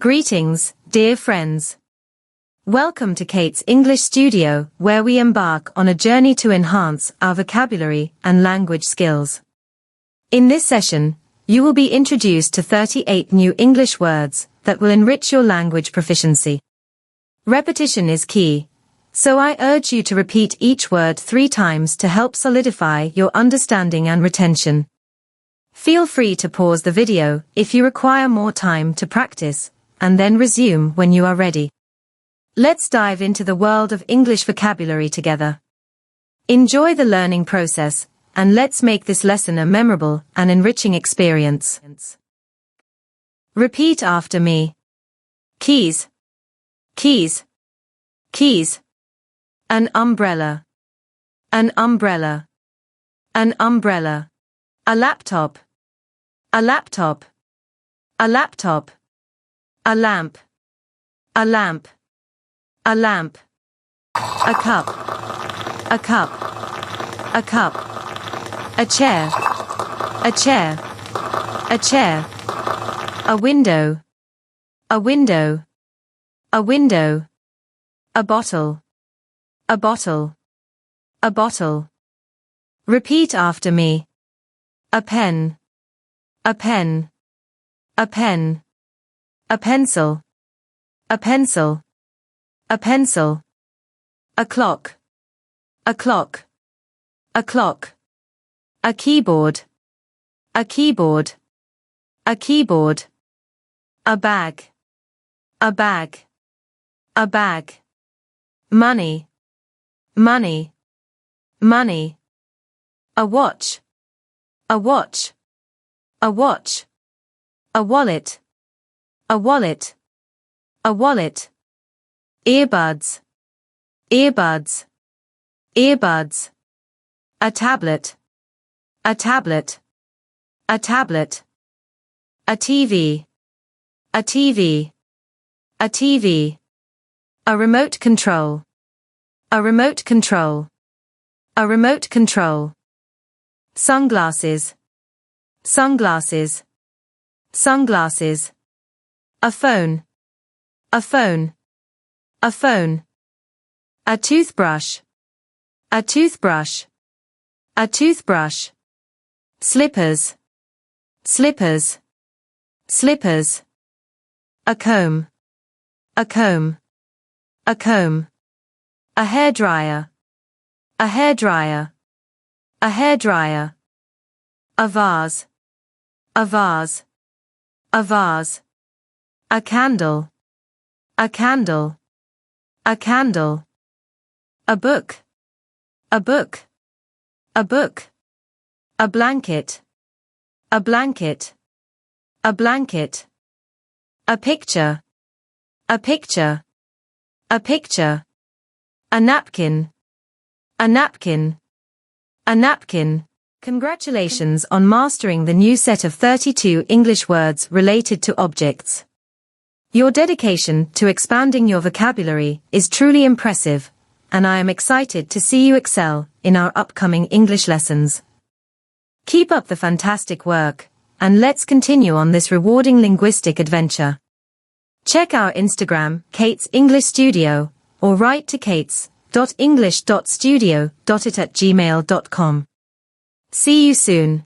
Greetings, dear friends. Welcome to Kate's English Studio, where we embark on a journey to enhance our vocabulary and language skills. In this session, you will be introduced to 38 new English words that will enrich your language proficiency. Repetition is key, so I urge you to repeat each word 3 times to help solidify your understanding and retention. Feel free to pause the video if you require more time to practice, and then resume when you are ready. Let's dive into the world of English vocabulary together. Enjoy the learning process, and let's make this lesson a memorable and enriching experience. Repeat after me. Keys, keys, keys. An umbrella, an umbrella, an umbrella. A laptop, a laptop, a laptop. A lamp, a lamp, a lamp. A cup, a cup, a cup. A chair, a chair, a chair. A window, a window, a window. A bottle, a bottle, a bottle. Repeat after me. A pen, a pen, a pen. A pencil, a pencil, a pencil. A clock, a clock, a clock. A keyboard, a keyboard, a keyboard. A bag, a bag, a bag. Money, money, money. A watch, a watch, a watch. A wallet, a wallet, a wallet. Earbuds, earbuds, earbuds. A tablet, a tablet, a tablet. A TV, a TV, a TV. A remote control, a remote control, a remote control. Sunglasses, sunglasses, sunglasses. A phone, a phone, a phone. A toothbrush, a toothbrush, a toothbrush. Slippers, slippers, slippers. A comb, a comb, a comb. A hairdryer, a hairdryer, a hairdryer. A vase, a vase, a vase. A candle, a candle, a candle. A book, a book, a book. A blanket, a blanket, a blanket. A picture, a picture, a picture. A napkin, a napkin, a napkin. Congratulations on mastering the new set of 32 English words related to objects. Your dedication to expanding your vocabulary is truly impressive, and I am excited to see you excel in our upcoming English lessons. Keep up the fantastic work, and let's continue on this rewarding linguistic adventure. Check our Instagram, Kate's English Studio, or write to kates.english.studio.it@gmail.com. See you soon.